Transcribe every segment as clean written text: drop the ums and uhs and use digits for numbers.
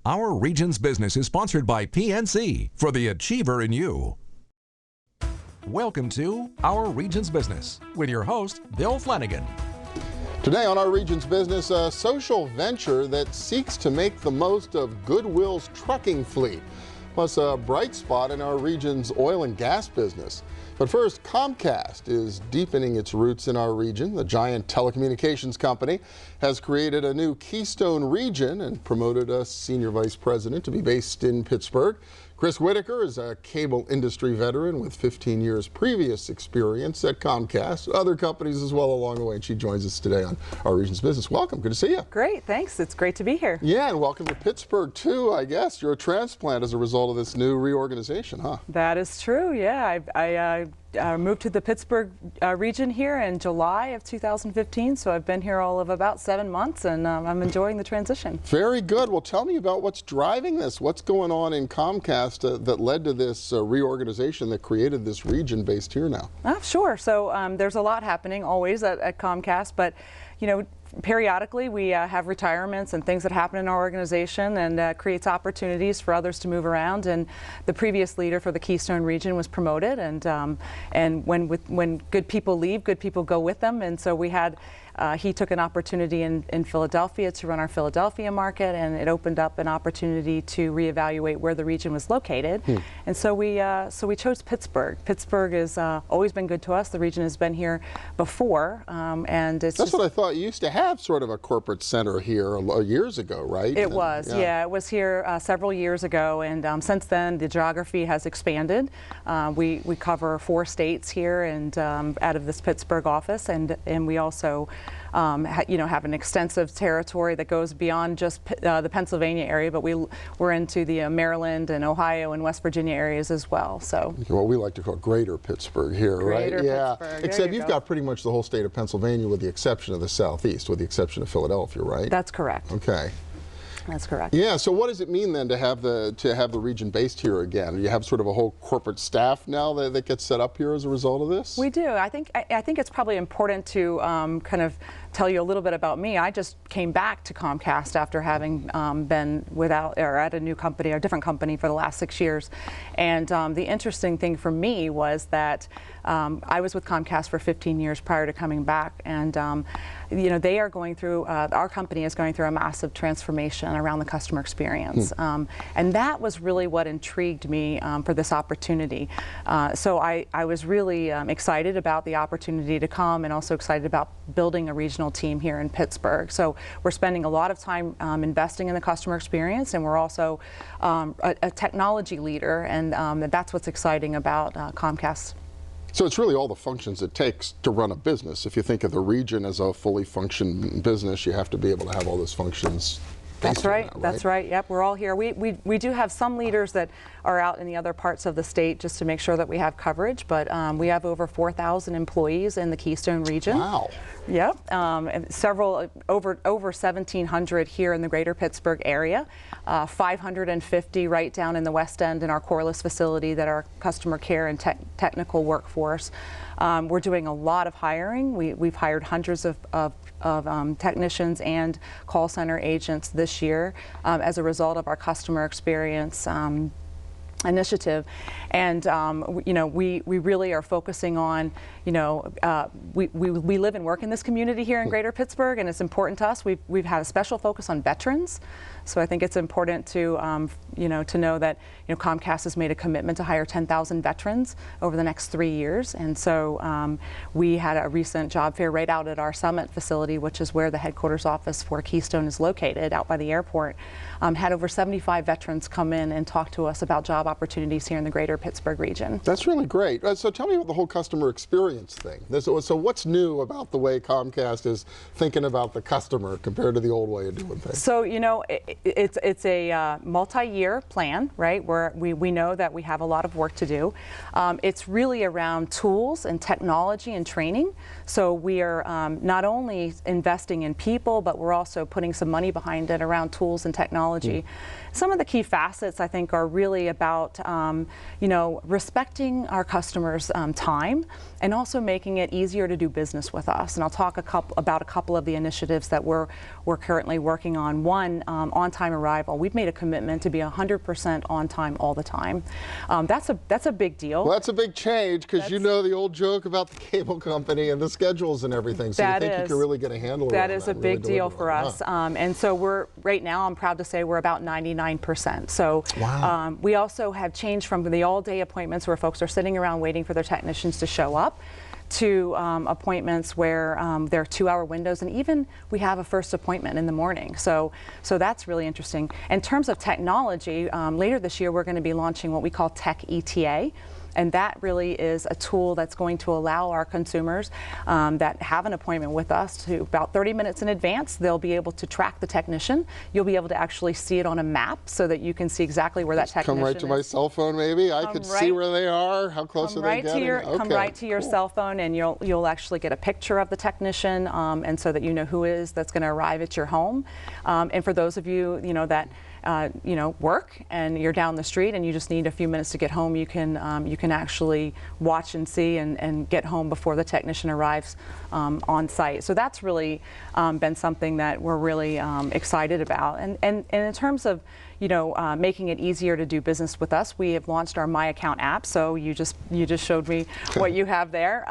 Our Region's Business is sponsored by PNC for the Achiever in You. Welcome to Our Region's Business with your host, Bill Flanagan. Today on Our Region's Business, a social venture that seeks to make the most of Goodwill's trucking fleet, plus a bright spot in our region's oil and gas business. But first, Comcast is deepening its roots in our region. The giant telecommunications company has created a new Keystone Region and promoted a senior vice president to be based in Pittsburgh. Chris Whitaker is a cable industry veteran with 15 years previous experience at Comcast, other companies as well along the way, and she joins us today on Our Region's Business. Welcome, good to see you. Great, thanks. It's great to be here. Yeah, and welcome to Pittsburgh too, I guess. You're a transplant as a result of this new reorganization, huh? That is true, yeah. I moved to the Pittsburgh region here in July of 2015, so I've been here all of about 7 months, and I'm enjoying the transition. Very good. Well, tell me about what's driving this. What's going on in Comcast that led to this reorganization that created this region based here now? Sure. So there's a lot happening always at Comcast, but you know, periodically we have retirements and things that happen in our organization, and creates opportunities for others to move around. And the previous leader for the Keystone region was promoted, and when good people leave, good people go with them. And so we had he took an opportunity in Philadelphia to run our Philadelphia market, and it opened up an opportunity to reevaluate where the region was located. And so we chose Pittsburgh. Pittsburgh has always been good to us. The region has been here before, and it's That's what I thought. You used to have sort of a corporate center here years ago, right? It was, yeah. It was here several years ago, and since then the geography has expanded. We cover 4 states here, and out of this Pittsburgh office, and we also have an extensive territory that goes beyond just the Pennsylvania area, but we're into the Maryland and Ohio and West Virginia areas as well. So what we like to call Greater Pittsburgh here, Greater right? Yeah. Pittsburgh. Except you've got pretty much the whole state of Pennsylvania, with the exception of the Southeast, with the exception of Philadelphia, right? That's correct. Okay. That's correct. Yeah. So what does it mean then to have the region based here again? You have sort of a whole corporate staff now that gets set up here as a result of this? We do. I think it's probably important to kind of tell you a little bit about me. I just came back to Comcast after having been at a new company, or a different company, for the last 6 years. And the interesting thing for me was that I was with Comcast for 15 years prior to coming back, and they are going through, our company is going through a massive transformation around the customer experience. And that was really what intrigued me for this opportunity. So I was really excited about the opportunity to come, and also excited about building a regional team here in Pittsburgh. So we're spending a lot of time investing in the customer experience, and we're also a technology leader, and that's what's exciting about Comcast. So it's really all the functions it takes to run a business. If you think of the region as a fully functioning business, you have to be able to have all those functions. That's right. That's right. Yep, we're all here. We do have some leaders that are out in the other parts of the state just to make sure that we have coverage, but we have over 4,000 employees in the Keystone region. Wow. Yep, and over 1,700 here in the greater Pittsburgh area, 550 right down in the West End in our Corliss facility that are customer care and technical workforce. We're doing a lot of hiring. We've hired hundreds of technicians and call center agents this year as a result of our customer experience initiative. And we really are focusing on, we live and work in this community here in Greater Pittsburgh, and it's important to us. We've had a special focus on veterans, so I think it's important to to know that Comcast has made a commitment to hire 10,000 veterans over the next 3 years. And so we had a recent job fair right out at our Summit facility, which is where the headquarters office for Keystone is located, out by the airport. Had over 75 veterans come in and talk to us about job opportunities here in the greater Pittsburgh region. That's really great. So tell me about the whole customer experience thing. So what's new about the way Comcast is thinking about the customer compared to the old way of doing things? So it's a multi-year plan, right, where we know that we have a lot of work to do. It's really around tools and technology and training. So we are not only investing in people, but we're also putting some money behind it around tools and technology. Some of the key facets, I think, are really about about you know, respecting our customers' time and also making it easier to do business with us. And I'll talk about a couple of the initiatives that we're currently working on. One, on-time arrival. We've made a commitment to be 100% on time all the time. That's a big deal. Well, that's a big change, because you know the old joke about the cable company and the schedules and everything. So you think you can really get a handle on that. That is a big deal for us. And so right now, I'm proud to say we're about 99%. So wow. We also have changed from the all-day appointments where folks are sitting around waiting for their technicians to show up to appointments where there are 2-hour windows, and even we have a first appointment in the morning. So that's really interesting. In terms of technology, later this year we're going to be launching what we call Tech ETA. And that really is a tool that's going to allow our consumers that have an appointment with us to about 30 minutes in advance, they'll be able to track the technician. You'll be able to actually see it on a map so that you can see exactly where that technician is. Come right to my cell phone, maybe? I could see where they are, how close are they getting? Come right to your cell phone, and you'll actually get a picture of the technician, and so that you know who it is that's going to arrive at your home. And for those of you, that work and you're down the street and you just need a few minutes to get home, you can actually watch and see and get home before the technician arrives on site. So that's really been something that we're really excited about. And in terms of making it easier to do business with us, we have launched our My Account app. So you just showed me what you have there.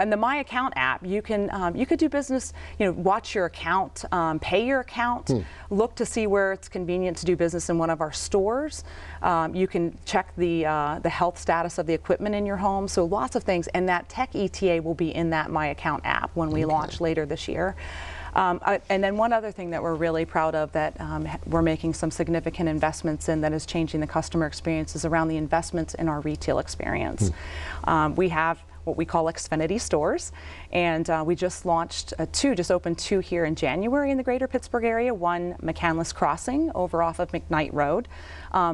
And the My Account app, you could do business, watch your account, pay your account, look to see where it's convenient to do business in one of our stores. You can check the health status of the equipment in your home. So lots of things, and that Tech ETA will be in that My Account app when we launch later this year. And then one other thing that we're really proud of that we're making some significant investments in that is changing the customer experience is around the investments in our retail experience. We have what we call Xfinity stores, and we just launched just opened two here in January in the greater Pittsburgh area, one McCandless Crossing over off of McKnight Road,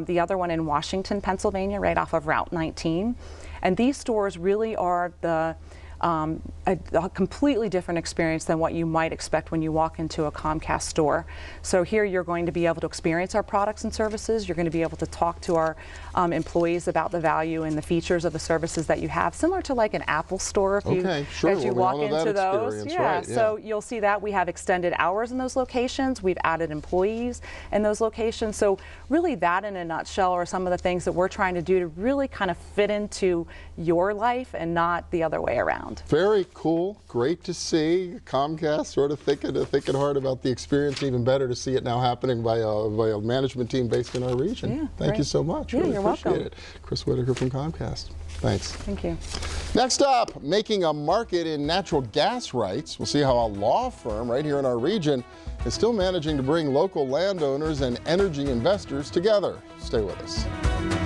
the other one in Washington, Pennsylvania, right off of Route 19. And these stores really are a completely different experience than what you might expect when you walk into a Comcast store. So here you're going to be able to experience our products and services. You're going to be able to talk to our employees about the value and the features of the services that you have, similar to like an Apple store as you walk into those. So you'll see that we have extended hours in those locations. We've added employees in those locations. So really that in a nutshell are some of the things that we're trying to do to really kind of fit into your life and not the other way around. Very cool. Great to see Comcast sort of thinking hard about the experience. Even better to see it now happening by a management team based in our region. Thank you so much. Yeah, really you're appreciate welcome. it. Chris Whitaker from Comcast. Thanks. Thank you. Next up, making a market in natural gas rights. We'll see how a law firm right here in our region is still managing to bring local landowners and energy investors together. Stay with us.